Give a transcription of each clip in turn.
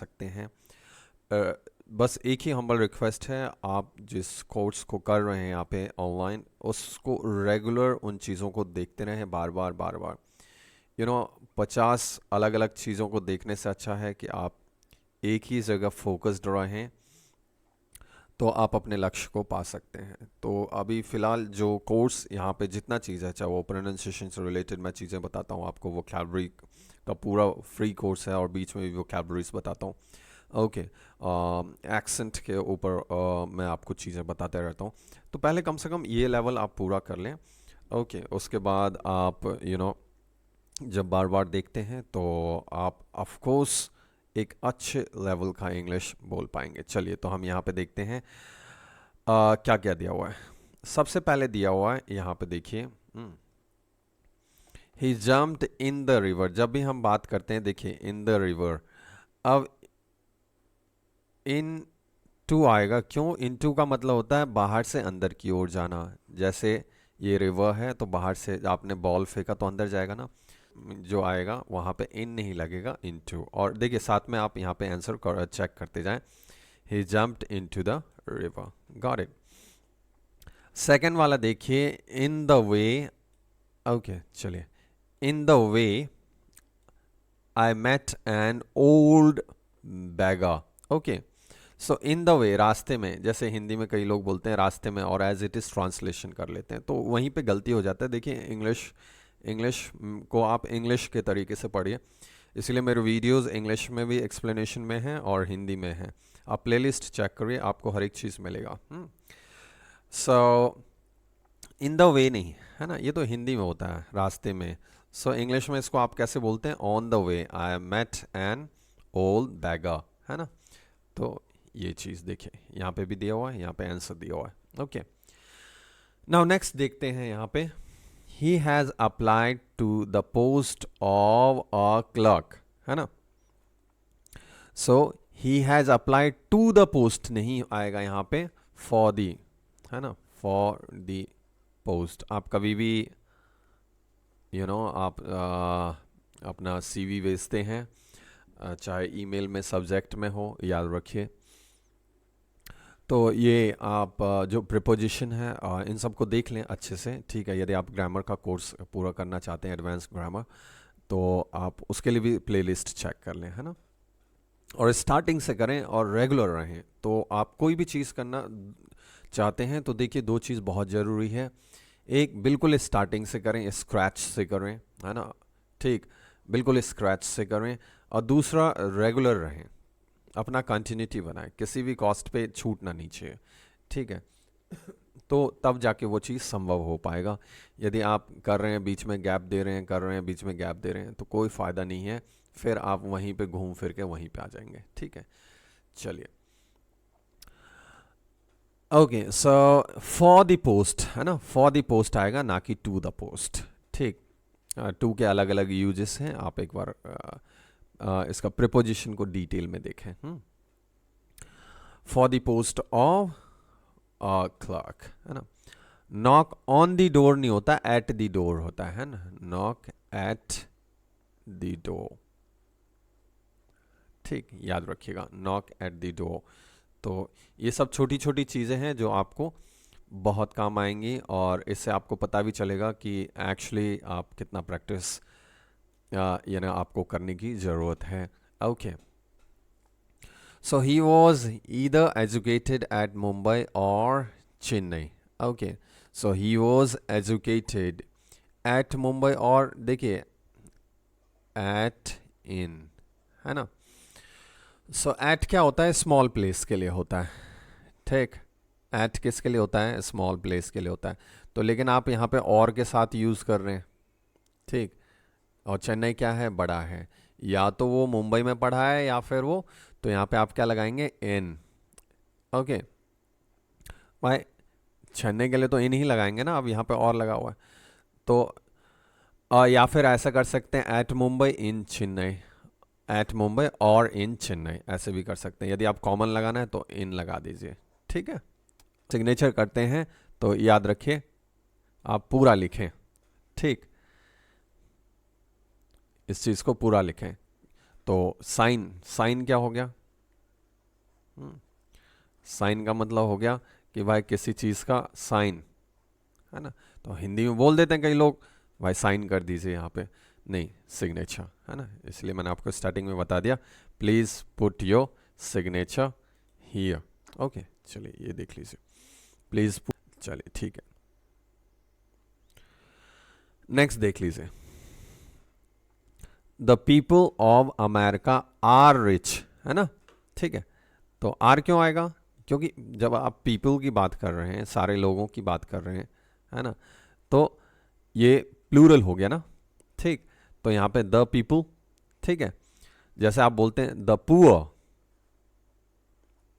सकते हैं। अ, बस एक ही हम्बल रिक्वेस्ट है, आप जिस कोर्स को कर रहे हैं यहाँ पे ऑनलाइन, उसको रेगुलर उन चीज़ों को देखते रहें, बार बार बार बार। 50 अलग अलग चीज़ों को देखने से अच्छा है कि आप एक ही जगह फोकस्ड रहें, तो आप अपने लक्ष्य को पा सकते हैं। तो अभी फ़िलहाल जो कोर्स यहाँ पे जितना चीज़ है, चाहे वो प्रोनाउंसिएशन से रिलेटेड मैं चीज़ें बताता हूँ आपको, वोकैब्युलरी का पूरा फ्री कोर्स है और बीच में भी वोकैब्युलरीज बताता हूँ। ओके, एक्सेंट के ऊपर मैं आपको चीज़ें बताते रहता हूँ। तो पहले कम से कम ये लेवल आप पूरा कर लें। ओके, उसके बाद आप जब बार बार देखते हैं तो आप ऑफ कोर्स एक अच्छे लेवल का इंग्लिश बोल पाएंगे। चलिए, तो हम यहाँ पे देखते हैं क्या क्या दिया हुआ है। सबसे पहले दिया हुआ है यहाँ पे देखिए, ही जम्प्ड इन द रिवर। जब भी हम बात करते हैं देखिए इन द रिवर, अब इन टू आएगा। क्यों? इन टू का मतलब होता है बाहर से अंदर की ओर जाना। जैसे ये रिवर है तो बाहर से आपने बॉल फेंका तो अंदर जाएगा ना, जो आएगा वहाँ पे इन नहीं लगेगा, इन टू। और देखिए साथ में आप यहाँ पे आंसर चेक करते जाएं, he jumped into the river. Got it. Second वाला देखिए, इन द वे। ओके, चलिए, in the way I met an old beggar. Okay, so in the way, रास्ते में, जैसे हिंदी में कई लोग बोलते हैं रास्ते में, और एज इट इज़ ट्रांसलेशन कर लेते हैं, तो वहीं पे गलती हो जाता है। देखिए इंग्लिश इंग्लिश को आप इंग्लिश के तरीके से पढ़िए, इसलिए मेरे वीडियोस इंग्लिश में भी एक्सप्लेनेशन में हैं और हिंदी में हैं। आप प्लेलिस्ट चेक करिए, आपको हर एक चीज़ मिलेगा। सो इन द वे नहीं है ना, ये तो हिंदी में होता है रास्ते में। सो इंग्लिश में इसको आप कैसे बोलते हैं? On the way I met an old beggar, है ना। तो ये चीज़ देखिए यहाँ पे भी दिया हुआ है, यहाँ पे आंसर दिया हुआ है। ओके, नाउ नेक्स्ट देखते हैं यहाँ पे, he has applied to the post of a clerk, है ना। So he has applied to the post नहीं आएगा यहाँ पे, फॉर दी, है ना, फॉर दी पोस्ट। आप कभी भी आप अपना सीवी भेजते हैं, चाहे ईमेल में सब्जेक्ट में हो, याद रखिए। तो ये आप जो प्रिपोजिशन है इन सबको देख लें अच्छे से, ठीक है। यदि आप ग्रामर का कोर्स पूरा करना चाहते हैं, एडवांस ग्रामर, तो आप उसके लिए भी प्लेलिस्ट चेक कर लें, है ना। और स्टार्टिंग से करें और रेगुलर रहें। तो आप कोई भी चीज़ करना चाहते हैं तो देखिए दो चीज़ बहुत ज़रूरी है। एक, बिल्कुल स्टार्टिंग से करें, स्क्रैच से करें, है ना, ठीक, बिल्कुल स्क्रैच से करें। और दूसरा, रेगुलर रहें, अपना कंटिन्यूटी बनाएं, किसी भी कॉस्ट पे छूटना नहीं चाहिए, ठीक है। तो तब जाके वो चीज़ संभव हो पाएगा। यदि आप कर रहे हैं बीच में गैप दे रहे हैं, कर रहे हैं बीच में गैप दे रहे हैं, तो कोई फ़ायदा नहीं है, फिर आप वहीं पे घूम फिर के वहीं पे आ जाएंगे, ठीक है। चलिए, okay, so for the post, है ना, फॉर द पोस्ट आएगा, ना कि टू द पोस्ट, ठीक। टू के अलग अलग यूजेस हैं, आप एक बार इसका प्रिपोजिशन को डिटेल में देखें। For the post of clerk, है ना। नॉक ऑन द डोर नहीं होता, एट द डोर होता है ना, नॉक एट द डोर, ठीक, याद रखिएगा, नॉक एट द डोर। तो ये सब छोटी छोटी चीज़ें हैं जो आपको बहुत काम आएंगी, और इससे आपको पता भी चलेगा कि एक्चुअली आप कितना प्रैक्टिस आपको करने की ज़रूरत है। Okay, so he was either educated at Mumbai और Chennai. Okay, so he was educated at Mumbai, और देखिए एट इन, है ना। सो एट क्या होता है? स्मॉल प्लेस के लिए होता है, ठीक। एट किसके लिए होता है? स्मॉल प्लेस के लिए होता है। तो लेकिन आप यहाँ पे और के साथ यूज़ कर रहे हैं, ठीक। और चेन्नई क्या है? बड़ा है, या तो वो मुंबई में पढ़ा है या फिर वो, तो यहाँ पे आप क्या लगाएंगे? इन। ओके भाई, चेन्नई के लिए तो इन ही लगाएंगे ना, अब यहाँ पे और लगा हुआ है, तो या फिर ऐसा कर सकते हैं, एट मुंबई इन चेन्नई, एट मुंबई और इन चेन्नई, ऐसे भी कर सकते हैं। यदि आप कॉमन लगाना है तो इन लगा दीजिए, ठीक है। सिग्नेचर करते हैं तो याद रखिए आप पूरा लिखें, ठीक, इस चीज़ को पूरा लिखें। तो साइन, साइन क्या हो गया? साइन का मतलब हो गया कि भाई किसी चीज़ का साइन, है ना। तो हिंदी में बोल देते हैं कई लोग, भाई साइन कर दीजिए यहाँ पे, नहीं, सिग्नेचर, है ना। इसलिए मैंने आपको स्टार्टिंग में बता दिया, please put your signature here. Okay, चलिए ये देख लीजिए, प्लीज़ पुट, चलिए ठीक है। नेक्स्ट देख लीजिए, the people of America are rich, है ना, ठीक है। तो आर क्यों आएगा? क्योंकि जब आप पीपल की बात कर रहे हैं, सारे लोगों की बात कर रहे हैं, है ना, तो ये प्लूरल हो गया ना, ठीक। तो यहाँ पे द पीपल, ठीक है। जैसे आप बोलते हैं द पुअर,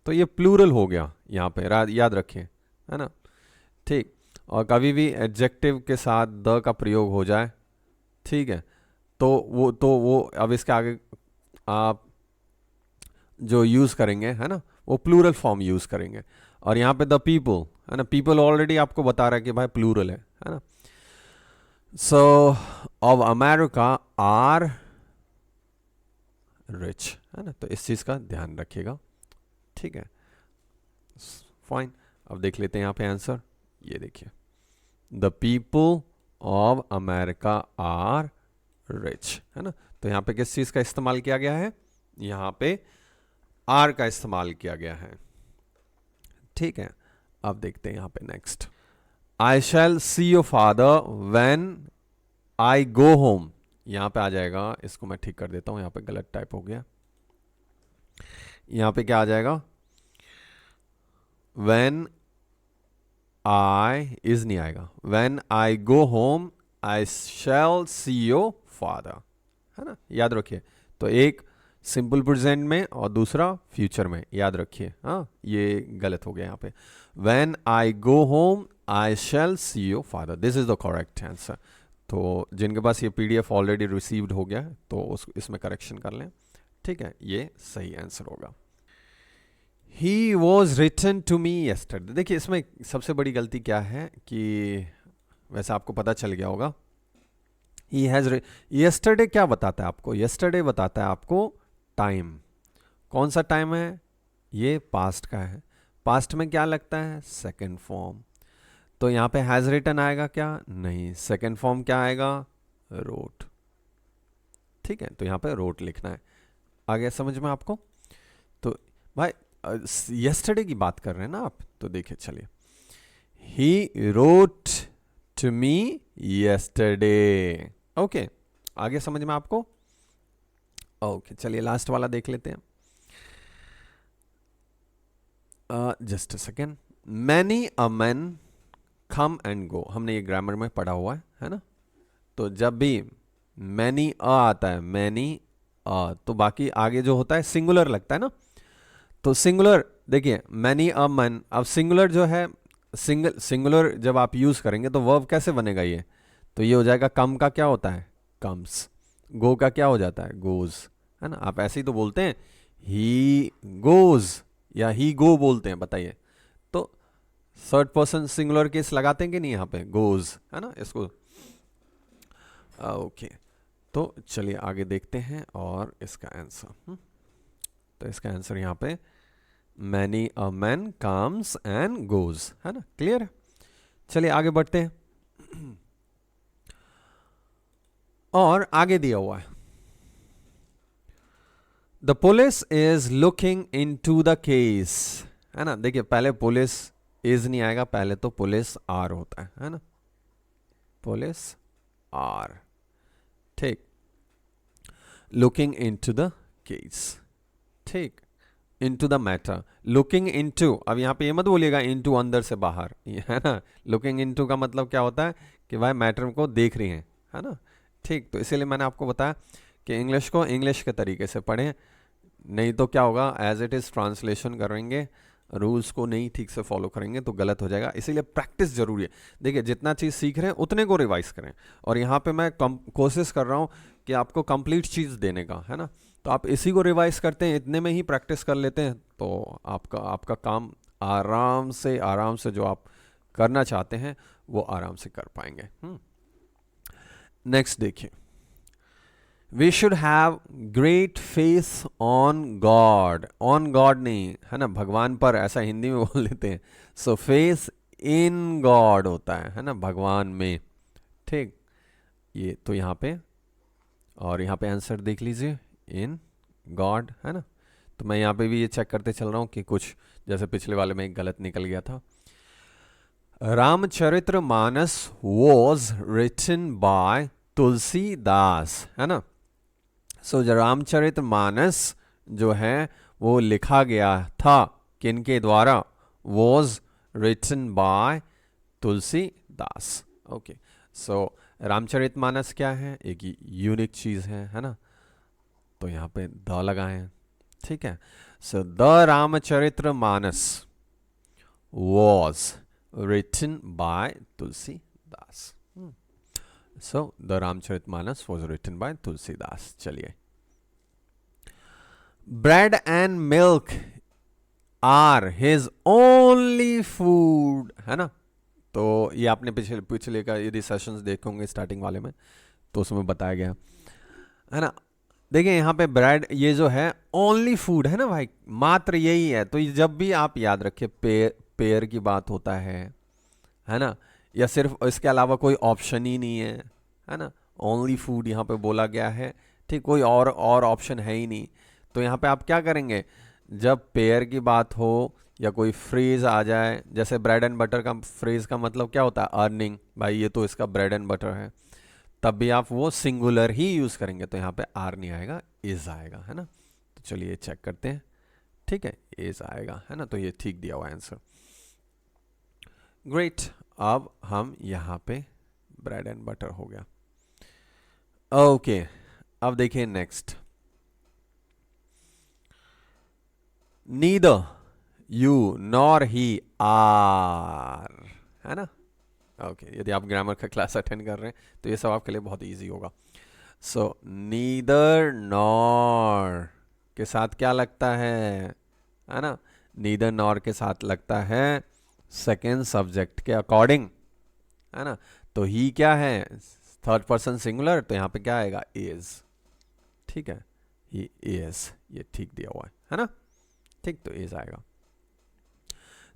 तो ये प्लूरल हो गया यहाँ पे, याद रखिए, है ना, ठीक। और कभी भी एडजेक्टिव के साथ द का प्रयोग हो जाए, ठीक है, तो वो अब इसके आगे आप जो यूज़ करेंगे, है ना, वो प्लूरल फॉर्म यूज़ करेंगे। और यहाँ पे द पीपल, है ना, पीपल ऑलरेडी आपको बता रहा है कि भाई प्लूरल है ना। So of America are rich, है ना, तो इस चीज़ का ध्यान रखिएगा, ठीक है, फाइन। अब देख लेते हैं यहाँ पे आंसर, ये देखिए, the people of America are rich, है ना। तो यहाँ पे किस चीज़ का इस्तेमाल किया गया है? यहाँ पे आर का इस्तेमाल किया गया है, ठीक है। अब देखते हैं यहाँ पे next, I shall see your father when I go home. यहाँ पे आ जाएगा, इसको मैं ठीक कर देता हूँ, यहाँ पे गलत टाइप हो गया। यहाँ पे क्या आ जाएगा? व्हेन आई, इज नहीं आएगा, when I go home I shall see your father, है ना, याद रखिए। तो एक सिंपल प्रेजेंट में और दूसरा फ्यूचर में, याद रखिए। हाँ, ये गलत हो गया यहाँ पे। When I go home I shall see your father, this is the correct answer. तो जिनके पास ये पीडीएफ ऑलरेडी रिसीव्ड हो गया है तो इसमें करेक्शन कर लें, ठीक है, ये सही आंसर होगा। He was written to me yesterday. देखिए इसमें सबसे बड़ी गलती क्या है कि वैसे आपको पता चल गया होगा, ही हैज़, यस्टरडे क्या बताता है आपको? यस्टरडे बताता है आपको टाइम। कौन सा टाइम है? ये पास्ट का है। पास्ट में क्या लगता है? Second form. तो यहाँ पे हैज़ रिटन आएगा क्या? नहीं। सेकेंड फॉर्म क्या आएगा? रोट, ठीक है। तो यहाँ पे रोट लिखना है। आ गया समझ में आपको? तो भाई यस्टरडे की बात कर रहे हैं ना आप, तो देखिए चलिए, he wrote to me yesterday. Okay, आगे समझ में आपको? ओके, चलिए लास्ट वाला देख लेते हैं। Just a second, many a man come and go, हमने ये ग्रामर में पढ़ा हुआ है ना। तो जब भी मैनी अ आता है, मैनी अ, तो बाकी आगे जो होता है सिंगुलर लगता है ना। तो सिंगुलर देखिए, मैनी अ मैन, अब सिंगुलर जो है, सिंगुलर जब आप यूज करेंगे तो वर्ब कैसे बनेगा ये? तो ये हो जाएगा, कम का क्या होता है? कम्स। गो का क्या हो जाता है? गोज, है ना। आप ऐसे ही तो बोलते हैं, ही गोज या ही गो बोलते हैं, बताइए। तो थर्ड पर्सन सिंगुलर केस लगाते हैं कि नहीं यहाँ पे? गोज, है ना इसको। ओके, तो चलिए आगे देखते हैं और इसका आंसर। तो इसका आंसर यहाँ पे many a man comes and goes, है ना, क्लियर है। चलिए आगे बढ़ते हैं और आगे दिया हुआ है, the police is looking into the case, है ना। देखिए पहले पुलिस इज नहीं आएगा, पहले तो पुलिस आर होता है ना, पुलिस आर, ठीक। Looking into the case, ठीक, into the matter, looking into. अब यहाँ पे ये मत बोलिएगा इनटू अंदर से बाहर, है ना। लुकिंग इनटू का मतलब क्या होता है कि भाई मैटर को देख रही हैं, है ना, ठीक। तो इसीलिए मैंने आपको बताया कि इंग्लिश को इंग्लिश के तरीके से पढ़ें, नहीं तो क्या होगा, एज इट इज़ ट्रांसलेशन करेंगे, रूल्स को नहीं ठीक से फॉलो करेंगे तो गलत हो जाएगा। इसीलिए प्रैक्टिस जरूरी है। देखिए जितना चीज़ सीख रहे हैं उतने को रिवाइज करें, और यहाँ पे मैं कोशिश कर रहा हूँ कि आपको कंप्लीट चीज़ देने का, है ना। तो आप इसी को रिवाइज करते हैं, इतने में ही प्रैक्टिस कर लेते हैं, तो आपका काम आराम से जो आप करना चाहते हैं वो आराम से कर पाएंगे। नेक्स्ट देखिए, we should have great faith on God, on God नहीं है ना, भगवान पर ऐसा हिंदी में बोल देते हैं। सो फेथ इन गॉड होता है ना, भगवान में। ठीक, ये तो यहाँ पे, और यहाँ पे आंसर देख लीजिए, इन गॉड है ना। तो मैं यहाँ पे भी ये चेक करते चल रहा हूँ कि कुछ जैसे पिछले वाले में एक गलत निकल गया था। रामचरित्र Manas was written by Tulsidas है ना। सो जो रामचरित मानस जो है वो लिखा गया था किनके द्वारा, was written by Tulsidas. Okay, so Ramcharit Manas क्या है, एक यूनिक चीज है ना, तो यहाँ पे द लगाए। ठीक है, so the Ramcharitra Manas was written by Tulsidas. So the Ramcharit Manas was written by Tulsidas. चलिए, bread and milk are his only food है ना। तो ये आपने पिछले पिछले का यदि सेशंस देखोगे स्टार्टिंग वाले में तो उसमें बताया गया है ना। देखिए यहाँ पे ब्रेड ये जो है ओनली फूड है ना भाई, मात्र यही है। तो ये जब भी आप याद रखें पेयर की बात होता है ना, या सिर्फ इसके अलावा कोई ऑप्शन ही नहीं है ना, ओनली फूड यहाँ पे बोला गया है। ठीक, कोई और ऑप्शन है ही नहीं। तो यहाँ पे आप क्या करेंगे, जब पेयर की बात हो या कोई फ्रेज आ जाए, जैसे ब्रेड एंड बटर का फ्रेज का मतलब क्या होता है, अर्निंग, भाई ये तो इसका ब्रेड एंड बटर है, तब भी आप वो सिंगुलर ही यूज करेंगे। तो यहाँ पे आर नहीं आएगा, इज आएगा है ना। तो चलिए चेक करते हैं। ठीक है, इज आएगा है ना, तो ये ठीक दिया हुआ आंसर। ग्रेट, अब हम यहाँ पे ब्रेड एंड बटर हो गया। ओके, अब देखिए next, neither you nor he are है ना। ओके, यदि आप ग्रामर का क्लास अटेंड कर रहे हैं तो ये सब आपके लिए बहुत इजी होगा। सो नीदर नॉर के साथ क्या लगता है ना, नीदर नॉर के साथ लगता है सेकेंड सब्जेक्ट के अकॉर्डिंग है ना। तो ही क्या है, थर्ड पर्सन सिंगुलर, तो यहाँ पे क्या आएगा, इज। ठीक है, ही इज, ये ठीक दिया हुआ है ना। ठीक, तो इज आएगा।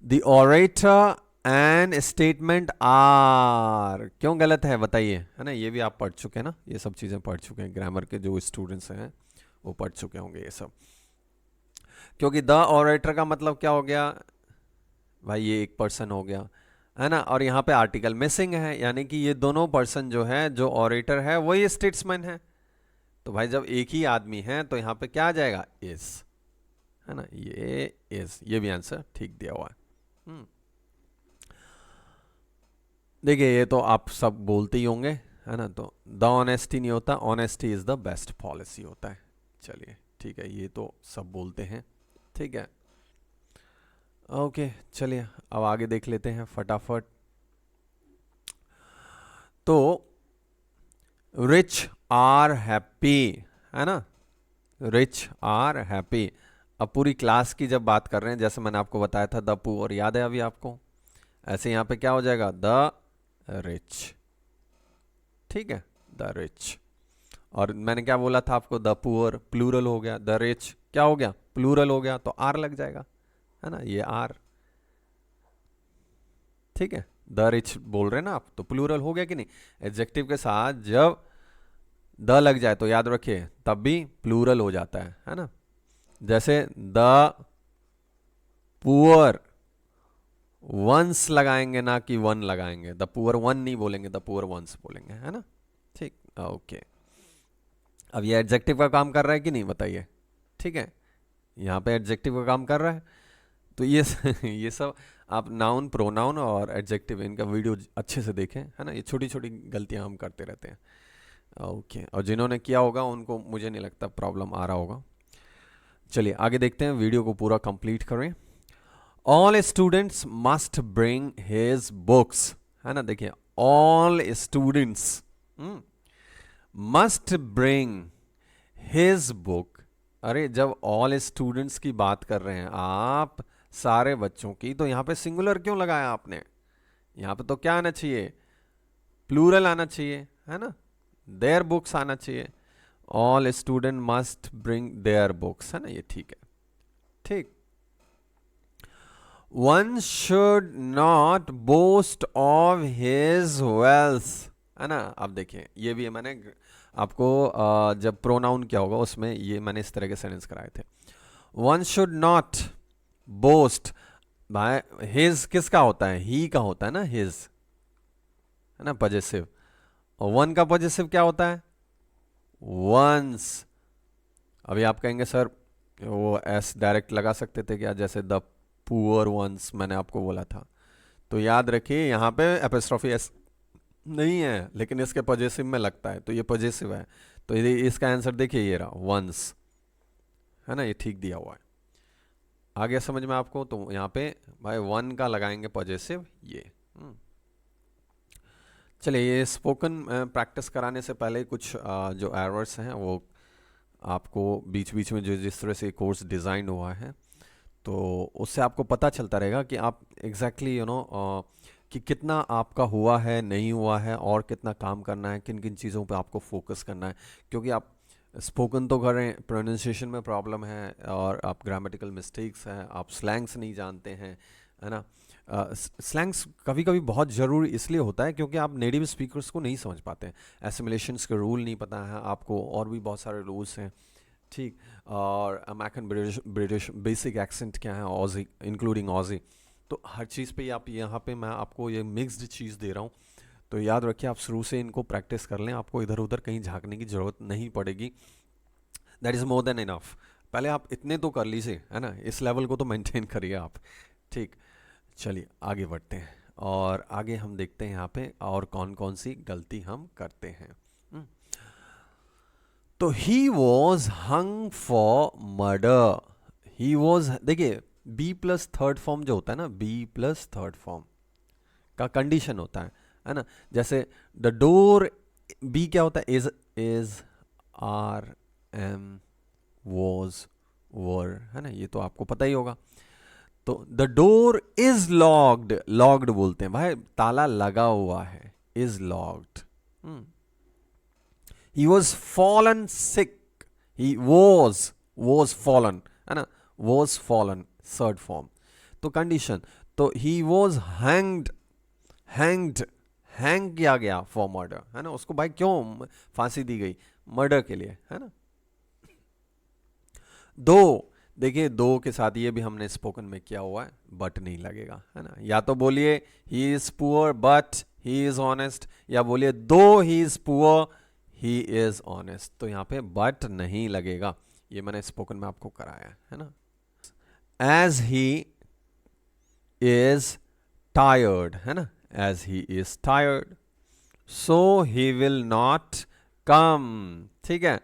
The orator and statement are क्यों गलत है बताइए, है ना। ये भी आप पढ़ चुके हैं ना, ये सब चीजें पढ़ चुके हैं, ग्रामर के जो स्टूडेंट्स हैं वो पढ़ चुके होंगे ये सब। क्योंकि द ऑरेटर का मतलब क्या हो गया भाई, ये एक पर्सन हो गया है ना, और यहाँ पे आर्टिकल मिसिंग है, यानी कि ये दोनों पर्सन जो है, जो ऑरेटर है वही स्टेट्समैन है। तो भाई जब एक ही आदमी है तो यहाँ पे क्या आ जाएगा, इज है ना, ये इज, ये भी आंसर ठीक दिया हुआ है। देखिए ये तो आप सब बोलते ही होंगे है ना, तो द ऑनेस्टी नहीं होता, honesty is the best policy होता है। चलिए ठीक है, ये तो सब बोलते हैं। ठीक है, ओके, चलिए अब आगे देख लेते हैं फटाफट। तो रिच आर हैप्पी है ना, रिच आर हैप्पी। अब पूरी क्लास की जब बात कर रहे हैं, जैसे मैंने आपको बताया था द पुअर, याद है अभी आपको, ऐसे यहाँ पे क्या हो जाएगा, द रिच। ठीक है, द रिच। और मैंने क्या बोला था आपको, द पुअर प्लूरल हो गया, द रिच क्या हो गया, प्लूरल हो गया, तो आर लग जाएगा है ना, ये आर। ठीक है, द रिच बोल रहे हैं ना आप, तो प्लूरल हो गया कि नहीं। एडजेक्टिव के साथ जब द लग जाए तो याद रखिए तब भी प्लूरल हो जाता है ना। जैसे द पुअर वंस लगाएंगे ना कि वन लगाएंगे, द पुअर वन नहीं बोलेंगे, द पुअर वंस बोलेंगे है ना। ठीक, ओके। अब ये एडजेक्टिव का काम कर रहा है कि नहीं बताइए। ठीक है, यहाँ पे एडजेक्टिव का काम कर रहा है। तो ये ये सब आप नाउन, प्रोनाउन और एडजेक्टिव इनका वीडियो अच्छे से देखें है ना, ये छोटी छोटी गलतियां हम करते रहते हैं। ओके, और जिन्होंने किया होगा उनको मुझे नहीं लगता प्रॉब्लम आ रहा होगा। चलिए आगे देखते हैं, वीडियो को पूरा कंप्लीट करें। All students must bring his books है ना। देखिए all students must bring his book. अरे जब ऑल स्टूडेंट्स की बात कर रहे हैं आप, सारे बच्चों की, तो यहां पे सिंगुलर क्यों लगाया आपने, यहां पे तो क्या आना चाहिए, प्लूरल आना चाहिए है ना, देयर बुक्स आना चाहिए। All student must bring their books, है ना, ये ठीक है। ठीक। One should not boast of his wealth, है ना। अब देखिए ये भी है, मैंने आपको जब प्रोनाउन क्या होगा उसमें ये मैंने इस तरह के सेंटेंस कराए थे। वन शुड नॉट बोस्ट, भाई हिज किसका होता है, ही का होता है ना, हिज, है ना, पॉजेसिव। और वन का पॉजेसिव क्या होता है, वंस। अभी आप कहेंगे सर वो एस डायरेक्ट लगा सकते थे क्या, जैसे द पुअर वंस मैंने आपको बोला था। तो याद रखिए यहाँ पे एपिस्ट्रॉफी एस नहीं है, लेकिन इसके पॉजेसिव में लगता है, तो ये पॉजेसिव है। तो ये इसका आंसर देखिए ये रहा वंस, है ना, ये ठीक दिया हुआ है। आ गया समझ में आपको। तो यहाँ पे भाई वन का लगाएंगे पॉजेसिव ये। चलिए, ये स्पोकन प्रैक्टिस कराने से पहले कुछ जो एरर्स हैं वो आपको बीच बीच में जो जिस तरह से कोर्स डिज़ाइन हुआ है तो उससे आपको पता चलता रहेगा कि आप एग्जैक्टली यू नो कि कितना आपका हुआ है, नहीं हुआ है, और कितना काम करना है, किन किन चीज़ों पे आपको फोकस करना है। क्योंकि आप स्पोकन तो कर रहे हैं, प्रोनाउंसिएशन में प्रॉब्लम है, और आप ग्रामेटिकल मिस्टेक्स हैं, आप स्लैंग्स नहीं जानते हैं, है ना। स्लैंग्स कभी कभी बहुत ज़रूरी इसलिए होता है क्योंकि आप नेटिव स्पीकर्स को नहीं समझ पाते हैं, एसिमिलेशंस के रूल नहीं पता है आपको, और भी बहुत सारे रूल्स हैं। ठीक। और American British British basic accent क्या है, ऑजी इंक्लूडिंग ऑजी। तो हर चीज़ पे आप यहाँ पे मैं आपको ये मिक्स्ड चीज़ दे रहा हूँ। तो याद रखिए आप शुरू से इनको प्रैक्टिस कर लें, आपको इधर उधर कहीं झांकने की ज़रूरत नहीं पड़ेगी। That is more than enough. पहले आप इतने तो कर लीजिए, है ना, इस लेवल को तो मेंटेन करिए आप। ठीक। चलिए आगे बढ़ते हैं, और आगे हम देखते हैं यहाँ पे और कौन कौन सी गलती हम करते हैं। तो he was hung for murder. He was, देखिए बी प्लस थर्ड फॉर्म जो होता है ना, बी प्लस थर्ड फॉर्म का कंडीशन होता है ना। जैसे द डोर, बी क्या होता है, is are am was were, है ना, ये तो आपको पता ही होगा। तो the door is locked, locked बोलते हैं भाई, ताला लगा हुआ है, is locked. He was fallen sick, he was fallen, है ना, वॉज फॉलन थर्ड फॉर्म। तो कंडीशन, तो he was hanged, hanged, hang किया गया फॉर मर्डर, है ना, उसको भाई क्यों फांसी दी गई, मर्डर के लिए, है ना। दो, देखिए दो के साथ ये भी हमने स्पोकन में किया हुआ है, बट नहीं लगेगा, है ना। या तो बोलिए he is poor but he is honest, या बोलिए दो he is poor he is honest. तो यहाँ पे बट नहीं लगेगा, ये मैंने स्पोकन में आपको कराया है ना। एज ही इज टायर्ड, है ना, as he is tired, so he will not come. ठीक है,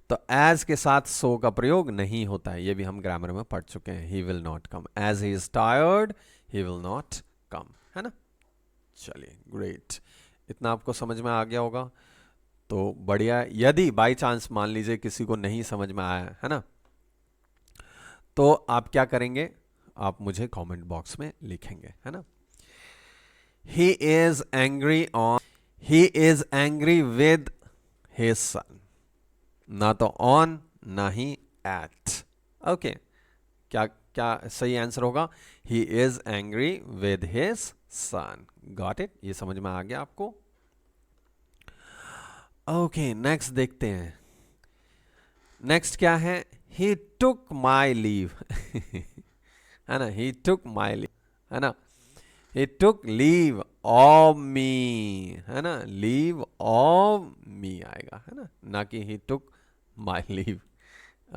तो एज के साथ सो का प्रयोग नहीं होता है, ये भी हम ग्रामर में पढ़ चुके हैं। He will not come, as he is tired he will not come, है ना। चलिए ग्रेट, इतना आपको समझ में आ गया होगा तो बढ़िया। यदि बाई चांस मान लीजिए किसी को नहीं समझ में आया है ना, तो आप क्या करेंगे, आप मुझे कमेंट बॉक्स में लिखेंगे, है ना। He is angry on, he is angry with his son, ना तो ऑन ना ही एट। ओके, क्या क्या सही आंसर होगा, he is angry with his son. Got it, ये समझ में आ गया आपको। ओके नेक्स्ट देखते हैं। नेक्स्ट क्या है, ही टुक माई लीव है ना, ही टुक माई लीव, है ना, ही टुक लीव ऑफ मी, है ना, लीव ऑफ मी आएगा, है ना कि ही टुक माई लीव।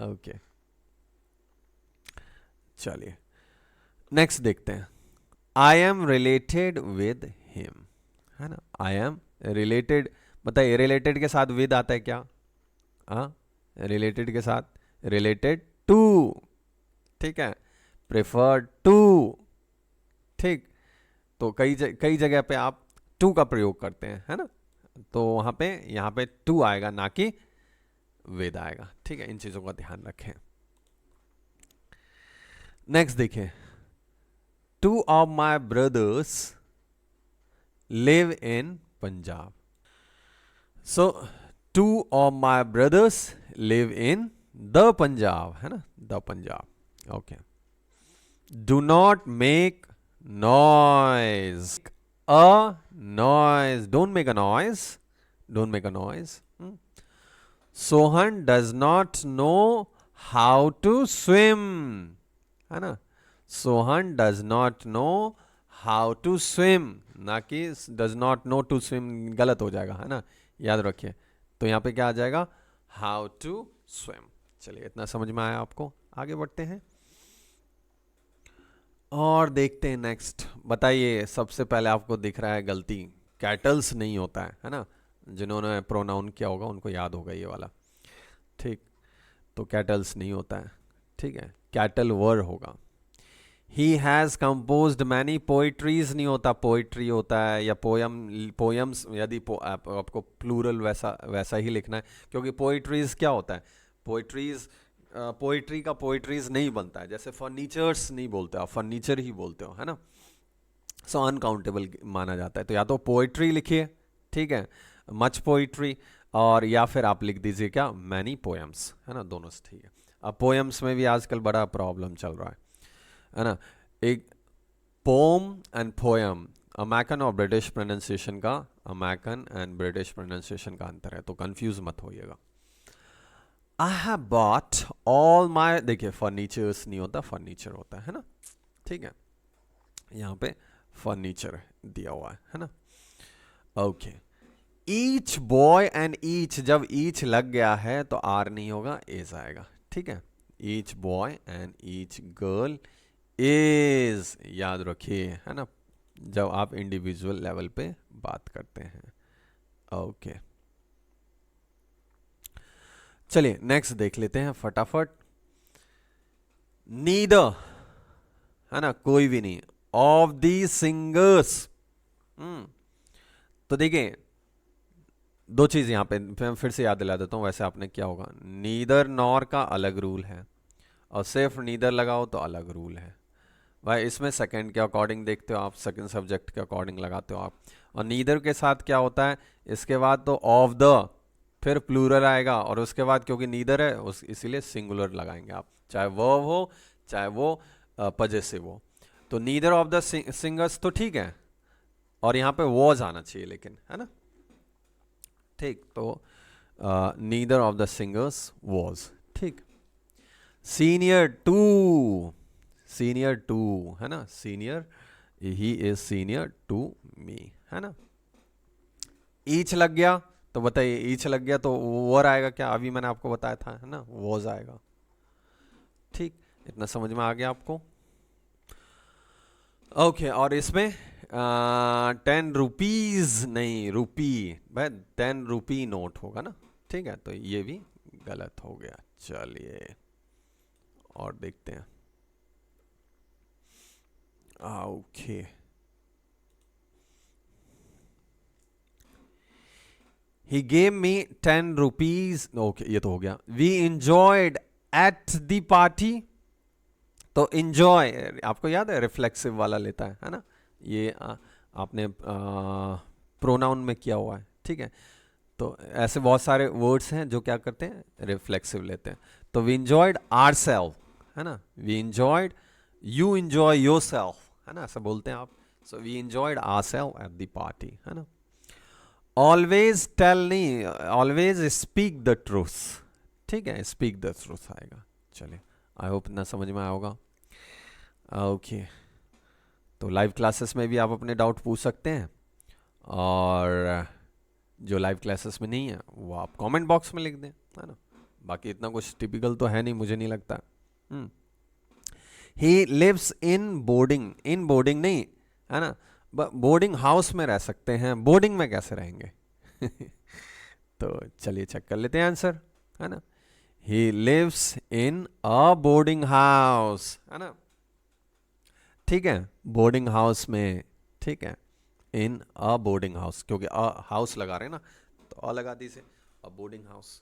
ओके चलिए नेक्स्ट देखते हैं। I am related with him, है ना, आई एम रिलेटेड, बताइए रिलेटेड के साथ विद आता है क्या, हाँ, रिलेटेड के साथ रिलेटेड टू, ठीक है, प्रेफर्ड टू, ठीक। तो कई जगह पे आप टू का प्रयोग करते हैं, है ना, तो वहां पे यहाँ पे टू आएगा ना कि विद आएगा, ठीक है, इन चीजों का ध्यान रखें। नेक्स्ट देखिए, two of my brothers live in Punjab. So two of my brothers live in the Punjab, है ना, the Punjab. Okay, do not make noise, a noise, don't make a noise, don't make a noise. Sohan does not know how to swim, है ना, Sohan does not know how to swim, ना कि does not know to swim, गलत हो जाएगा, है ना, याद रखिए। तो यहाँ पे क्या आ जाएगा, हाउ टू स्विम। चलिए, इतना समझ में आया आपको, आगे बढ़ते हैं और देखते हैं नेक्स्ट। बताइए, सबसे पहले आपको दिख रहा है गलती, कैटल्स नहीं होता है ना, जिन्होंने प्रोनाउन किया होगा उनको याद होगा ये वाला, ठीक। तो कैटल्स नहीं होता है, ठीक है, कैटल वर होगा। He has composed many poetries नहीं होता, पोइट्री होता है, या पोयम्स, यदि आपको प्लूरल वैसा वैसा ही लिखना है, क्योंकि पोइट्रीज क्या होता है, पोइट्रीज पोइट्री का पोइट्रीज नहीं बनता है, जैसे फर्नीचर्स नहीं बोलते, आप फर्नीचर ही बोलते हो, है ना, सो अनकाउंटेबल माना जाता है। तो या तो पोइट्री लिखिए, ठीक है, मच पोइट्री, और या फिर आप लिख दीजिए क्या, मैनी पोएम्स, है ना, दोनों से ठीक है। अब पोएम्स में भी आजकल बड़ा प्रॉब्लम चल रहा है ना, एक पोम एंड पोएम, अमेरिकन और ब्रिटिश प्रोनाउंसिएशन का, अमेरिकन एंड ब्रिटिश प्रोनाउंसिएशन का अंतर है, तो कंफ्यूज मत होइएगा। I have bought all my, देखिए फर्नीचर्स नहीं होता, फर्नीचर होता है ना, ठीक है, यहाँ पे फर्नीचर दिया हुआ है ना। Okay, each boy and each, जब ईच लग गया है तो आर नहीं होगा, एज आएगा, ठीक है, each boy and each girl is, याद रखिए, है ना, जब आप इंडिविजुअल लेवल पे बात करते हैं। ओके, चलिए नेक्स्ट देख लेते हैं फटाफट। नीदर, है ना, कोई भी नहीं, ऑफ दी सिंगर्स। तो देखिए, दो चीज यहां पे मैं फिर से याद दिला देता हूं, वैसे आपने क्या होगा, नीदर नॉर का अलग रूल है, और सिर्फ नीदर लगाओ तो अलग रूल है भाई। इसमें सेकंड के अकॉर्डिंग देखते हो आप, सेकंड सब्जेक्ट के अकॉर्डिंग लगाते हो आप, और नीदर के साथ क्या होता है, इसके बाद तो ऑफ द, फिर प्लूरल आएगा, और उसके बाद क्योंकि नीदर है उस इसीलिए सिंगुलर लगाएंगे आप, चाहे वर्ब हो चाहे वो पजेसिव हो। तो नीदर ऑफ द सिंगर्स तो ठीक है, और यहाँ पे वॉज आना चाहिए लेकिन, है ना, ठीक। तो neither of the singers was, ठीक। सीनियर टू, सीनियर टू, है ना, senior, he is senior to me, है ना। ईच लग गया तो बताइए, ईच लग गया तो वर आएगा क्या, अभी मैंने आपको बताया था, है ना, वॉज आएगा, ठीक। इतना समझ में आ गया आपको। ओके, और इसमें 10 रुपीज नहीं, रूपी, भाई 10 रुपी नोट होगा ना, ठीक है, तो ये भी गलत हो गया। चलिए और देखते हैं। Okay, he gave me 10 rupees, okay ये तो हो गया। We enjoyed at the party, तो इंजॉय आपको याद है रिफ्लेक्सिव वाला लेता है ना, ये आपने प्रोनाउन में किया हुआ है, ठीक है। तो ऐसे बहुत सारे वर्ड्स हैं जो क्या करते हैं, रिफ्लेक्सिव लेते हैं। तो वी इंजॉयड आर सेल्फ, है ना, we enjoyed, you enjoy your self, है ना, ऐसा बोलते हैं आप। So we enjoyed our self at the party, है ना। ऑलवेज टेल नहीं, ऑलवेज स्पीक द ट्रूथ, ठीक है, स्पीक द ट्रूथ आएगा। चलिए, आई होप इतना समझ में आया होगा। ओके, तो लाइव क्लासेस में भी आप अपने डाउट पूछ सकते हैं, और जो लाइव क्लासेस में नहीं है वो आप कमेंट बॉक्स में लिख दें, है ना। बाकी इतना कुछ टिपिकल तो है नहीं, मुझे नहीं लगता। He lives in boarding, in boarding नहीं, है ना, बोर्डिंग हाउस में रह सकते हैं, बोर्डिंग में कैसे रहेंगे तो चलिए चेक कर लेते हैं आंसर, है ना। He lives in a boarding house, है ना, ठीक है, बोर्डिंग हाउस में, ठीक है, इन अ बोर्डिंग हाउस, क्योंकि अ हाउस लगा रहे हैं ना, तो अ लगा दीजिए, अ boarding house.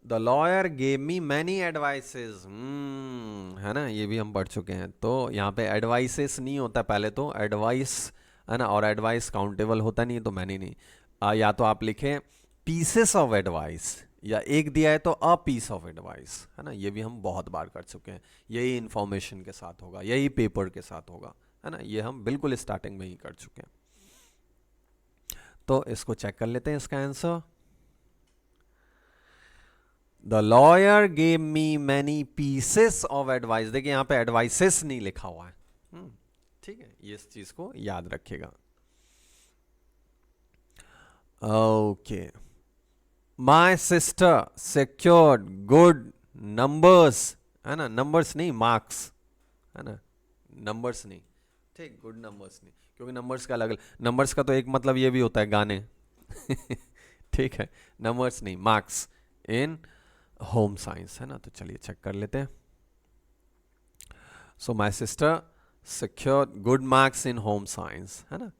The lawyer gave me many advices, है ना, ये भी हम पढ़ चुके हैं। तो यहाँ पे एडवाइसेस नहीं होता, पहले तो एडवाइस, है ना, और एडवाइस काउंटेबल होता नहीं है, तो मैनी नहीं। या तो आप लिखें पीसेस ऑफ एडवाइस, या एक दिया है तो अ पीस ऑफ एडवाइस, है ना, ये भी हम बहुत बार कर चुके हैं। यही इंफॉर्मेशन के साथ होगा, यही पेपर के साथ होगा, है ना, ये हम बिल्कुल स्टार्टिंग में ही कर चुके हैं। तो इसको चेक कर लेते हैं इसका answer. The lawyer gave me many pieces of advice, देखिए यहां पे एडवाइसेस नहीं लिखा हुआ है। ठीक है, ये इस चीज को याद रखिएगा। ओके, माई सिस्टर सिक्योर्ड गुड नंबर्स, है ना, नंबर्स नहीं मार्क्स, है ना, नंबर्स नहीं, ठीक, गुड नंबर्स नहीं, क्योंकि नंबर्स का अलग, नंबर्स का तो एक मतलब ये भी होता है गाने ठीक है, नंबर्स नहीं, मार्क्स इन होम साइंस, है ना। तो चलिए चेक कर लेते हैं। So my sister secured good marks in home science, है ना।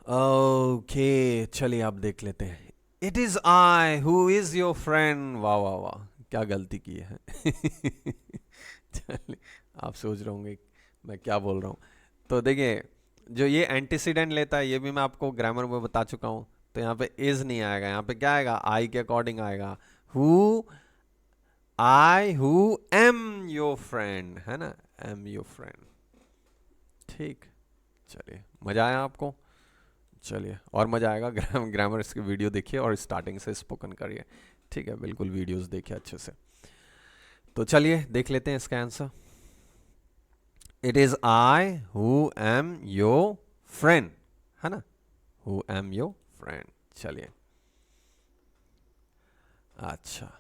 ओके, चलिए आप देख लेते हैं। It is I who is your friend, वाह वाह वाह, क्या गलती की है चलिए, आप सोच रहे होंगे मैं क्या बोल रहा हूँ। तो देखिए, जो ये एंटीसीडेंट लेता है, ये भी मैं आपको ग्रामर में बता चुका हूँ। तो यहाँ पे इज नहीं आएगा, यहाँ पे क्या आएगा, आई के अकॉर्डिंग आएगा। Who, I who am your friend, है ना, एम योर फ्रेंड। ठीक, चलिए, मजा आया आपको? चलिए, और मजा आएगा ग्रामर की वीडियो देखिए और स्टार्टिंग से स्पोकन करिए। ठीक है, बिल्कुल वीडियोस देखिए अच्छे से। तो चलिए देख लेते हैं इसका answer. It is I who am your friend, है ना, हु एम योर फ्रेंड। चलिए, अच्छा,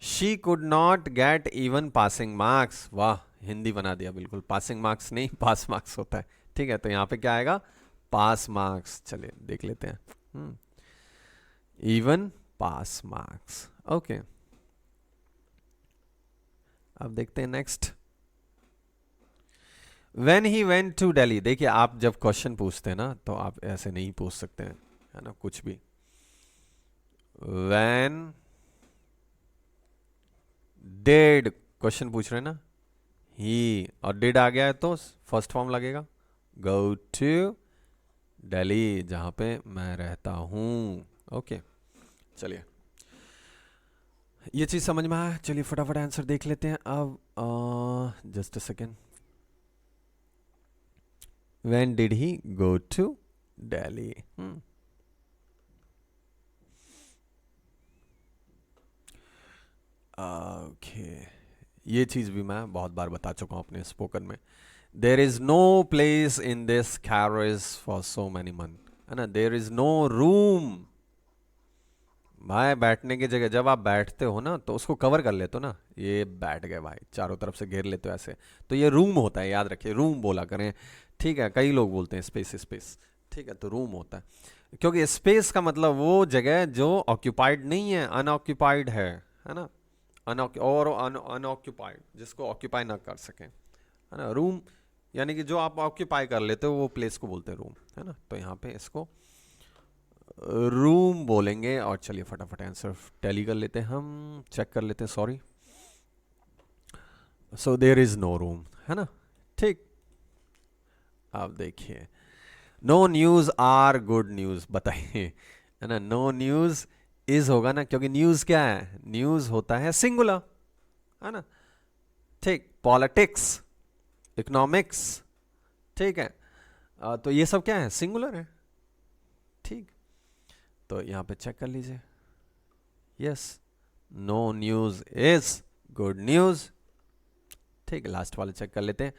she could not get even passing marks, वाह, हिंदी बना दिया बिल्कुल, पासिंग मार्क्स नहीं पास मार्क्स होता है। ठीक है, तो यहां पे क्या आएगा, पास मार्क्स। चलिए देख लेते हैं, इवन पास मार्क्स। ओके, अब देखते हैं next. When he went to Delhi, देखिए आप जब क्वेश्चन पूछते हैं ना, तो आप ऐसे नहीं पूछ सकते हैं, है ना, कुछ भी। वेन डिड क्वेश्चन पूछ रहे हैं ना, ही और डिड आ गया है तो फर्स्ट फॉर्म लगेगा, गो टू दिल्ली, जहां पे मैं रहता हूं। ओके, चलिए, ये चीज समझ में आया। चलिए फटाफट आंसर देख लेते हैं अब। Just a second. When did he go to Delhi? Okay, ये चीज भी मैं बहुत बार बता चुका हूं अपने स्पोकन में। There is no place in this carriage for so many men, है ना, देर इज नो रूम। भाई बैठने की जगह, जब आप बैठते हो ना तो उसको कवर कर लेते हो ना, ये बैठ गए भाई, चारों तरफ से घेर लेते हो ऐसे, तो ये रूम होता है, याद रखिए, रूम बोला करें। ठीक है, कई लोग बोलते हैं स्पेस स्पेस, ठीक है, तो रूम होता है, क्योंकि स्पेस का मतलब वो जगह जो ऑक्यूपाइड नहीं है, अनऑक्यूपाइड है ना, और अनऑक्यूपाइड, जिसको ऑक्यूपाई ना कर सकें, है ना। रूम यानी कि जो आप ऑक्यूपाई कर लेते हो वो प्लेस को बोलते हैं रूम, है ना। तो यहाँ पे इसको रूम बोलेंगे। और चलिए फटाफट आंसर टैली कर लेते हैं, हम चेक कर लेते हैं, sorry. So there is no room, है ना, ठीक। अब देखिए, no news are good news, बताइए, है ना, नो न्यूज इज होगा ना, क्योंकि न्यूज क्या है, न्यूज होता है सिंगुलर, है ना, ठीक। पॉलिटिक्स, इकोनॉमिक्स, ठीक है, तो ये सब क्या है, सिंगुलर है, ठीक। तो यहां पे चेक कर लीजिए, yes, no news is good news, ठीक है। लास्ट वाले चेक कर लेते हैं,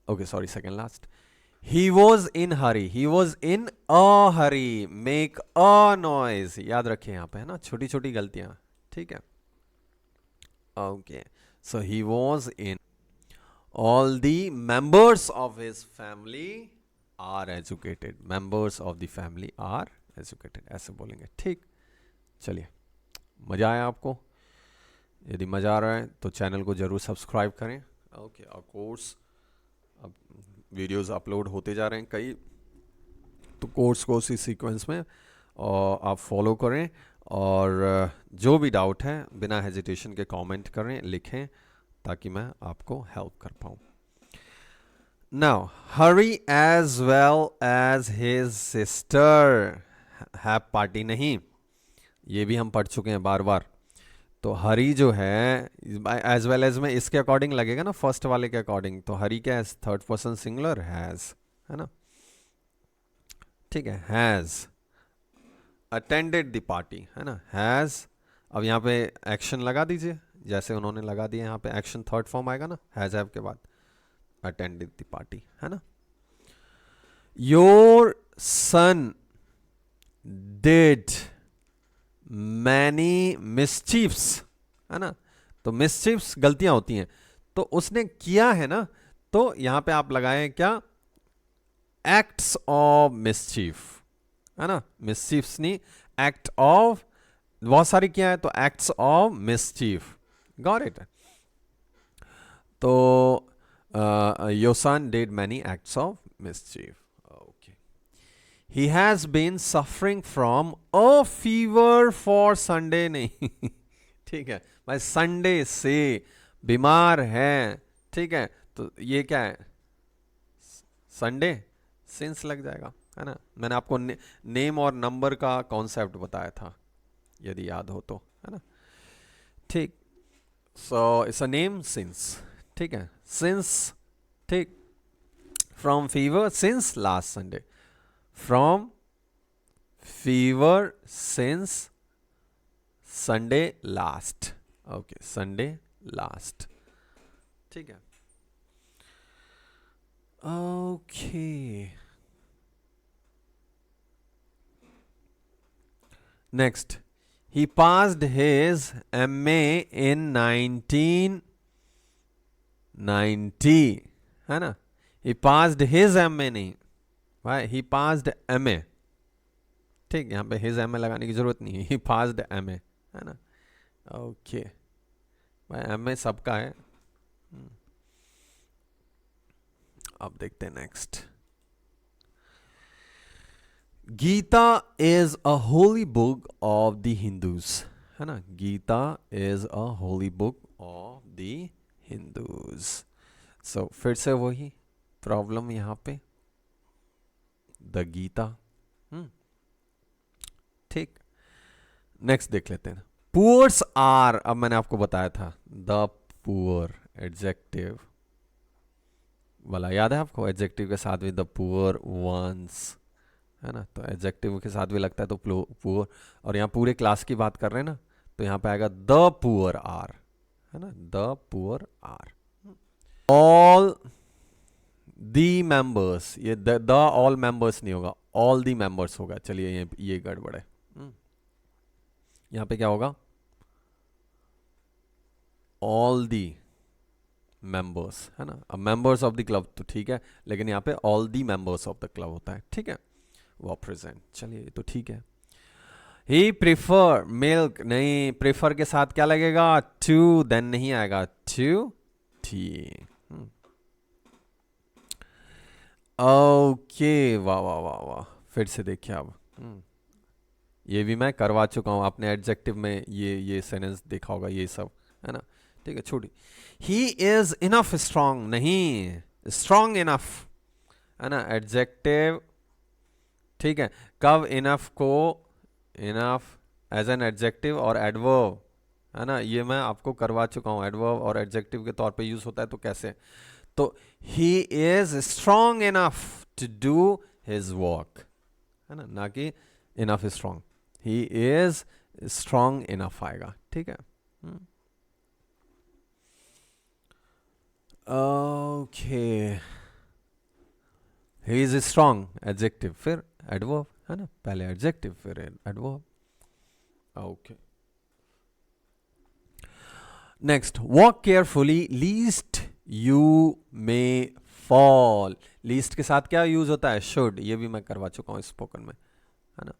okay sorry, second last. He was in Hari, he was in a hurry, make a noise, याद रखिए यहां पे, है ना, छोटी छोटी गलतियां, ठीक है। Okay, so he was in, all the members of his family are educated, members of the family are educated, ऐसे बोलेंगे, ठीक। चलिए, मजा आया आपको? यदि मजा आ रहा है तो चैनल को जरूर सब्सक्राइब करें। ओके, और कोर्स अब वीडियोस अपलोड होते जा रहे हैं कई, तो कोर्स को उसी सीक्वेंस में और आप फॉलो करें, और जो भी डाउट है बिना हेजिटेशन के कमेंट करें, लिखें, ताकि मैं आपको हेल्प कर पाऊँ। Now Hari as well as his sister, have party नहीं, ये भी हम पढ़ चुके हैं बार बार। तो हरी जो है एज वेल एज में इसके अकॉर्डिंग लगेगा ना, फर्स्ट वाले के अकॉर्डिंग। तो हरी क्या है, थर्ड पर्सन सिंगुलर हैज, है ना, ठीक है। हैज अटेंडेड द पार्टी, है ना, हैज। अब यहाँ पे एक्शन लगा दीजिए, जैसे उन्होंने लगा दिया यहाँ पे एक्शन, थर्ड फॉर्म आएगा ना हैज हैव के बाद, अटेंडेड द पार्टी, है ना। योर सन डिड मैनी मिसचीफ्स, है ना। तो मिसचीफ्स गलतियां होती हैं, तो उसने किया है ना, तो यहां पे आप लगाएं क्या, एक्ट्स ऑफ मिसचीफ, है ना। मिसचीफ्स नहीं, एक्ट ऑफ, बहुत सारी किया है तो acts of mischief, got it. तो your son did many acts of mischief, okay. He has been suffering from a fever for Sunday नहीं ठीक है भाई, संडे से बीमार है, ठीक है। तो ये क्या है, संडे, सिंस लग जाएगा, है ना। मैंने आपको नेम और नंबर का कॉन्सेप्ट बताया था, यदि याद हो तो, है ना, ठीक। So it's a name since, ठीक है, सिंस, ठीक। From fever since last Sunday, from fever since Sunday last, okay, Sunday last, ठीक है, okay। Next, he passed his MA in 1990, है ना। he passed his MA नहीं भाई, he passed MA, ठीक। यहाँ पे his MA लगाने की जरूरत नहीं है, he passed MA, है ना, ओके भाई। MA सबका है। अब देखते हैं next. Gita is a holy book of the Hindus, है ना। Gita is a holy book of the Hindus. सो फिर से वही प्रॉब्लम यहाँ पे, द गीता, ठीक। नेक्स्ट देख लेते हैं, पुअर्स आर। अब मैंने आपको बताया था द पुअर, एडजेक्टिव वाला याद है आपको, एडजेक्टिव के साथ भी द पुअर वंस, है ना। तो एडजेक्टिव के साथ भी लगता है तो पुअर, और यहाँ पूरे क्लास की बात कर रहे हैं ना, तो यहाँ पे आएगा द पुअर आर, है ना, the poor are. All the members, ये द ऑल मेंबर्स नहीं होगा, ऑल दी मेंबर्स होगा। चलिए ये गड़बड़ है, यहां पे क्या होगा, ऑल दी मेंबर्स, है ना। अब मेंबर्स ऑफ द क्लब तो ठीक है, लेकिन यहाँ पे all the members of the club होता है, ठीक है, वो प्रेजेंट। चलिए ये तो ठीक है। ही प्रिफर मिल्क नहीं, प्रिफर के साथ क्या लगेगा, टू, देन नहीं आएगा, टू टी, ओके। वाह वाह वाह वाह, फिर से देखिए अब, ये भी मैं करवा चुका हूं, आपने एडजेक्टिव में ये सेंटेंस देखा होगा, ये सब, है ना, ठीक है, छोटी। ही इज इनफ स्ट्रांग नहीं, स्ट्रांग इनफ, है ना, एडजेक्टिव, ठीक है। कब इनफ को, इनफ एज एन एडजेक्टिव और एडवर्ब, है ना, ये मैं आपको करवा चुका हूं, एडवर्ब और एडजेक्टिव के तौर पे यूज होता है, तो कैसे। तो he is strong enough to do his work, है ना कि enough strong, he is strong enough आएगा, ठीक है, okay. He is strong, adjective, फिर एडवर्ब, है ना, पहले एडजेक्टिव फिर adverb, okay. Next, walk carefully lest you may fall. Lest के साथ क्या यूज होता है, शुड, ये भी मैं करवा चुका हूं स्पोकन में, है ना,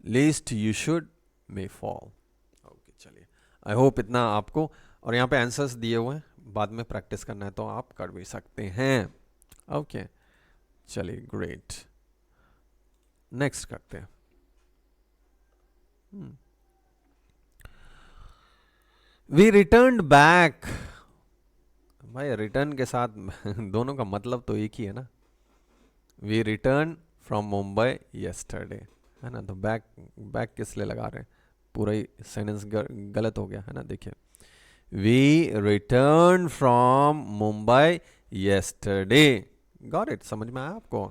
least you should may fall, okay. चलिए, आई होप इतना आपको, और यहाँ पे आंसर्स दिए हुए हैं, बाद में प्रैक्टिस करना है तो आप कर भी सकते हैं, ओके। चलिए, ग्रेट, नेक्स्ट करते हैं। वी रिटर्न बैक, भाई रिटर्न के साथ दोनों का मतलब तो एक ही है ना। We return from Mumbai yesterday, है ना, तो बैक बैक किस लिए लगा रहे हैं, पूरा ही सेंटेंस गलत हो गया है ना। देखिए, we return from Mumbai yesterday, got it, समझ में आया आपको।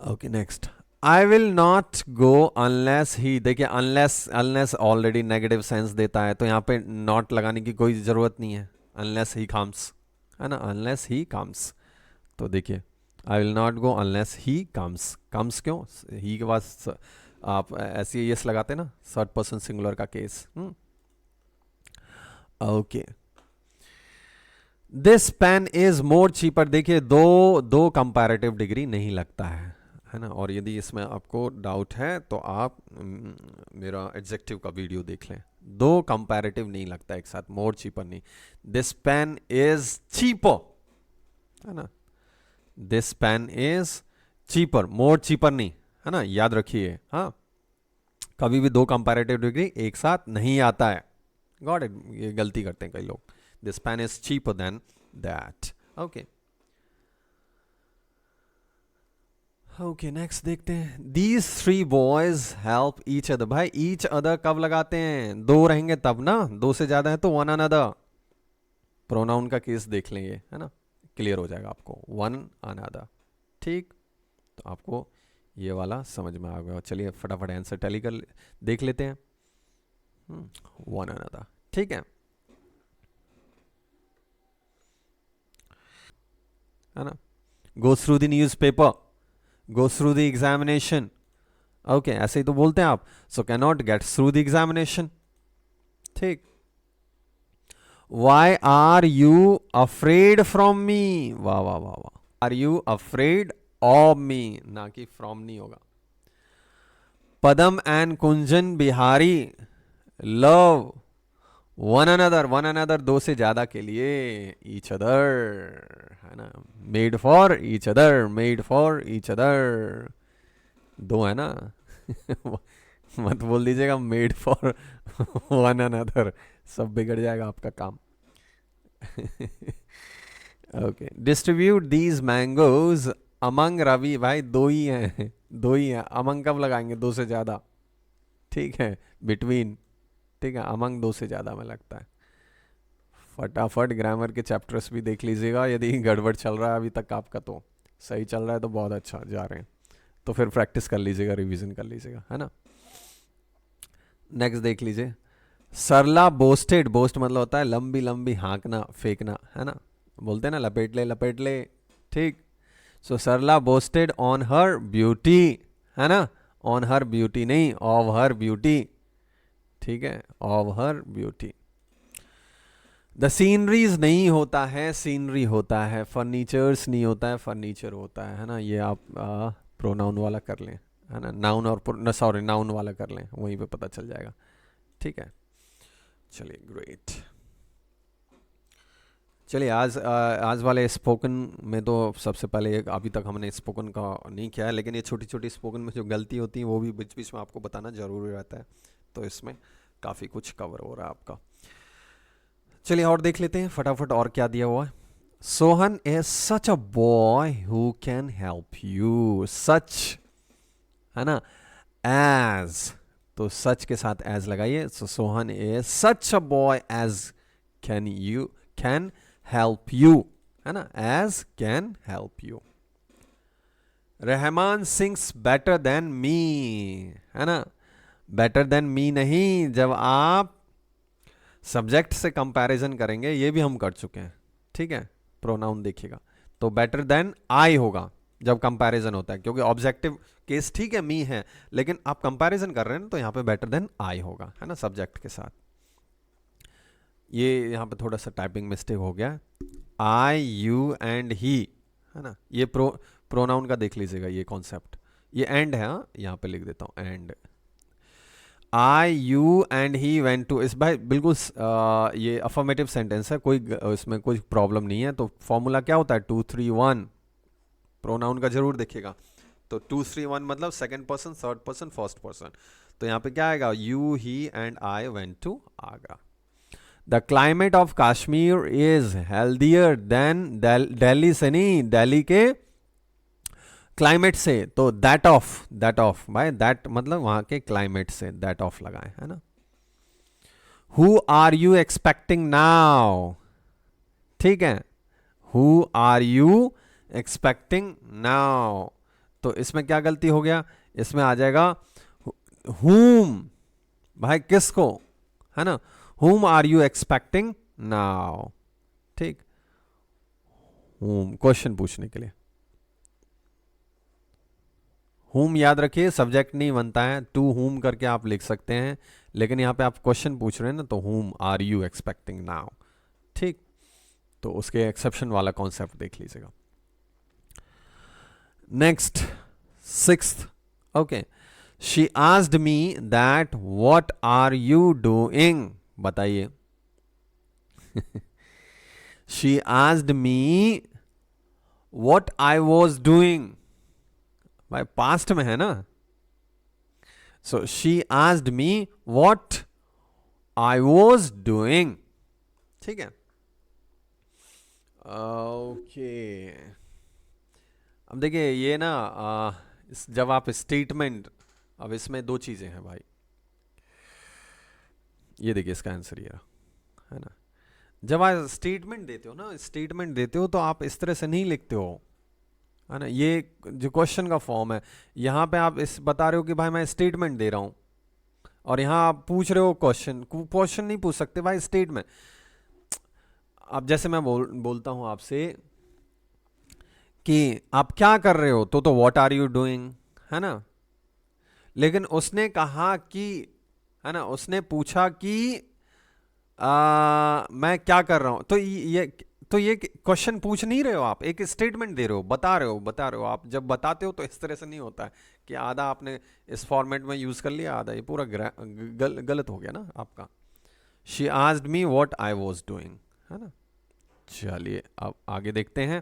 Okay next, I will not go unless he, देखिए unless, unless already negative sense देता है, तो यहाँ पे नॉट लगाने की कोई ज़रूरत नहीं है, अनलेस ही कम्स, है ना, अनलेस ही कम्स। तो देखिए, I will not go unless he comes, comes क्यों, ही के बाद आप ऐसे यस लगाते ना, थर्ड पर्सन सिंगुलर का केस। Okay, this pen is more cheaper, देखिए दो कंपैरेटिव डिग्री नहीं लगता है ना। और यदि इसमें आपको डाउट है तो आप मेरा एडजेक्टिव का वीडियो देख लें, दो कंपैरेटिव नहीं लगता एक साथ, मोर चीपर नहीं। दिस पेन इज चीपर, है ना, this pen is cheaper, more cheaper नहीं, है ना, याद रखिए। हाँ, कभी भी दो कंपैरेटिव डिग्री एक साथ नहीं आता है, गॉट इट, ये गलती करते हैं कई लोग। This pen is cheaper than that. Okay okay, next देखते हैं, these three boys help each other, भाई ईच अदर कब लगाते हैं, दो रहेंगे तब ना, दो से ज्यादा है तो वन अनदर, प्रोनाउन का केस देख लेंगे, है ना, क्लियर हो जाएगा आपको, वन अनदर। ठीक, तो आपको ये वाला समझ में आ गया। चलिए फटाफट आंसर टैली कर देख लेते हैं। वन अनदर, ठीक है ना। Go through the newspaper, go through the examination, okay ऐसे ही तो बोलते हैं आप। So can not get through the examination, ठीक। Why are you afraid from me, वाह वाह वाह वाह, are you afraid of me, ना कि फ्रॉम नहीं होगा। Padam and Kunjan Bihari love one another, one another दो से ज्यादा के लिए, ईच अदर, है ना, made for each other, made for each other, दो है ना मत बोल दीजिएगा मेड फॉर वन अनदर, सब बिगड़ जाएगा आपका काम। Okay, distribute these mangoes among Ravi, भाई दो ही हैं, दो ही हैं, अमंग कब लगाएंगे, दो से ज्यादा, ठीक है, बिटवीन, ठीक है, अमंग दो से ज्यादा में लगता है। फटाफट ग्रामर के चैप्टर्स भी देख लीजिएगा, यदि गड़बड़ चल रहा है अभी तक आपका, तो सही चल रहा है तो बहुत अच्छा जा रहे हैं, तो फिर प्रैक्टिस कर लीजिएगा, रिवीजन कर लीजिएगा, है ना। नेक्स्ट देख लीजिए, सरला बोस्टेड, बोस्ट मतलब होता है लंबी लंबी हाँकना फेंकना, है ना, बोलते हैं ना लपेट ले, ठीक। सो सरला बोस्टेड ऑन हर ब्यूटी, है ना, ऑन हर ब्यूटी नहीं, ऑफ हर ब्यूटी, ठीक है, of her beauty. The sceneries नहीं होता है, सीनरी होता है, फर्नीचर्स नहीं होता है, फर्नीचर होता है ना। ये आप प्रोनाउन वाला कर लें, है ना, नाउन और सॉरी नाउन वाला कर लें, वहीं पे पता चल जाएगा, ठीक है। चलिए ग्रेट, चलिए आज वाले स्पोकन में तो सबसे पहले अभी तक हमने स्पोकन का नहीं किया है, लेकिन ये छोटी छोटी स्पोकन में जो गलती होती है वो भी बीच बीच में आपको बताना जरूरी रहता है, तो इसमें काफ़ी कुछ कवर हो रहा है आपका। चलिए और देख लेते हैं फटाफट और क्या दिया हुआ है। Sohan is such a boy who can help you, such, है ना, एज, तो सच के साथ एज लगाइए। So Sohan is such a boy as can help you, है ना, as can help you. Rahman sings better than me, है ना, बेटर देन मी नहीं, जब आप सब्जेक्ट से कंपैरिजन करेंगे, ये भी हम कर चुके हैं, ठीक है, प्रोनाउन देखिएगा, तो बेटर देन आई होगा जब कंपैरिजन होता है, क्योंकि ऑब्जेक्टिव केस ठीक है मी है, लेकिन आप कंपैरिजन कर रहे हैं तो यहाँ पे बेटर देन आई होगा, है ना, सब्जेक्ट के साथ। ये यहाँ पे थोड़ा सा टाइपिंग मिस्टेक हो गया, आई यू एंड ही, है ना, ये प्रोनाउन का देख लीजिएगा ये कॉन्सेप्ट, ये एंड है, हाँ यहाँ पे लिख देता हूँ and, I you and he went to, इस भाई बिल्कुल ये अफर्मेटिव सेंटेंस है, कोई इसमें कोई प्रॉब्लम नहीं है। तो फॉर्मूला क्या होता है, 2-3-1, प्रोनाउन का जरूर देखिएगा, तो 2-3-1 मतलब second person, third person, first person, तो यहाँ पे क्या आएगा, you he and I went to Agra. The climate of Kashmir is healthier than Delhi से नहीं, दिल्ली के क्लाइमेट से तो दैट ऑफ भाई, दैट मतलब वहां के क्लाइमेट से दैट ऑफ लगाए, है ना। Who are you expecting now, ठीक है, who are you expecting now, तो इसमें क्या गलती हो गया, इसमें आ जाएगा whom, भाई किसको, है ना, whom are you expecting now, ठीक, whom क्वेश्चन पूछने के लिए। whom याद रखिए सब्जेक्ट नहीं बनता है, to whom करके आप लिख सकते हैं, लेकिन यहां पे आप क्वेश्चन पूछ रहे हैं ना, तो whom are you expecting now, ठीक, तो उसके एक्सेप्शन वाला कॉन्सेप्ट देख लीजिएगा। Next, sixth, okay, she asked me that what are you doing, बताइए। She asked me what I was doing, भाई पास्ट में है ना, so she asked me what I was doing, ठीक है, ओके। अब देखिए ये ना जब आप स्टेटमेंट, अब इसमें दो चीजें हैं भाई, ये देखिए इसका आंसर ये है ना, जब आप स्टेटमेंट देते हो ना, स्टेटमेंट देते हो तो आप इस तरह से नहीं लिखते हो, है ना, ये जो क्वेश्चन का फॉर्म है, यहां पे आप इस बता रहे हो कि भाई मैं स्टेटमेंट दे रहा हूं, और यहां आप पूछ रहे हो क्वेश्चन, क्वेश्चन नहीं पूछ सकते भाई स्टेटमेंट। अब जैसे मैं बोलता हूं आपसे कि आप क्या कर रहे हो, तो व्हाट आर यू डूइंग, है ना, लेकिन उसने कहा कि, है ना, उसने पूछा कि मैं क्या कर रहा हूं, तो ये क्वेश्चन पूछ नहीं रहे हो आप, एक स्टेटमेंट दे रहे हो, बता रहे हो। आप जब बताते हो तो इस तरह से नहीं होता है कि आधा आपने इस फॉर्मेट में यूज कर लिया, आधा, ये पूरा गलत हो गया ना आपका। She asked me what I was doing, है ना। चलिए अब आगे देखते हैं।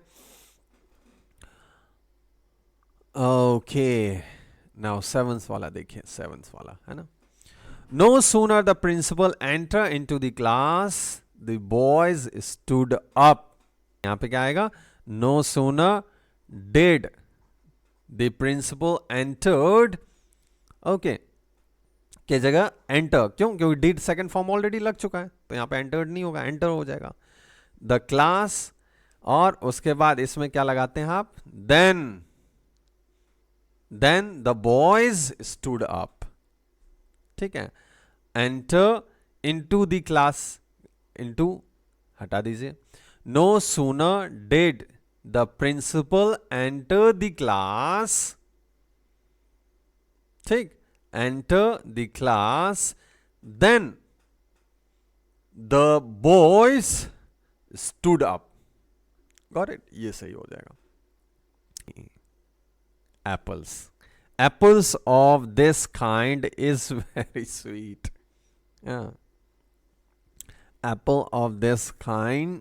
ओके, नाउ सेवंथ वाला देखिए, सेवंथ वाला है ना, no sooner the principal enter into the class the boys stood up, यहां पे क्या आएगा, no sooner did the principal entered, okay, के जगह enter, क्यों, क्योंकि did सेकंड फॉर्म ऑलरेडी लग चुका है, तो यहां पे entered नहीं होगा, enter हो जाएगा, the class, और उसके बाद इसमें क्या लगाते हैं आप, then the boys stood up, ठीक है, enter into the class, into हटा दीजिए, no sooner did the principal enter the class, ठीक, enter the class, then the boys stood up, got it, ये सही हो जाएगा। Apples, apples of this kind is very sweet, yeah, apple of this kind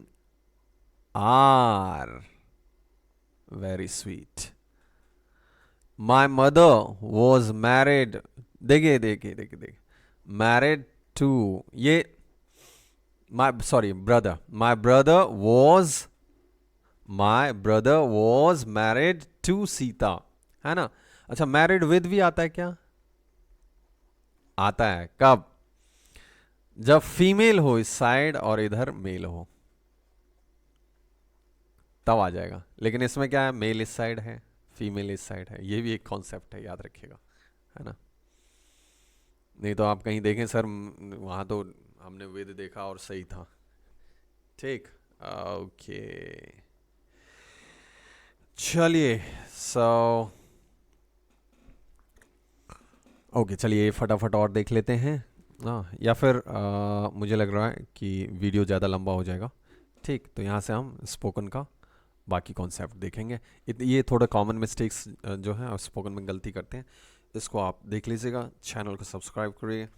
are very sweet, my mother was married, देखिए married to, ये my brother was married to Sita, है ना। अच्छा, married with भी आता है क्या, आता है, कब, जब फीमेल हो इस साइड और इधर मेल हो, तब आ जाएगा, लेकिन इसमें क्या है, मेल इस साइड है, फीमेल इस साइड है, ये भी एक कॉन्सेप्ट है, याद रखिएगा, है ना। नहीं तो आप कहीं देखें सर वहां तो हमने विद देखा और सही था, ठीक, ओके, चलिए, ओके, चलिए फटाफट और देख लेते हैं, या फिर मुझे लग रहा है कि वीडियो ज़्यादा लंबा हो जाएगा, ठीक, तो यहाँ से हम स्पोकन का बाकी कॉन्सेप्ट देखेंगे। ये थोड़ा कॉमन मिस्टेक्स जो है स्पोकन में गलती करते हैं, इसको आप देख लीजिएगा, चैनल को सब्सक्राइब करिए,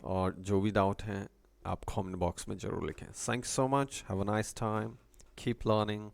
और जो भी डाउट हैं आप कमेंट बॉक्स में ज़रूर लिखें। Thanks so much, have a nice time, keep learning.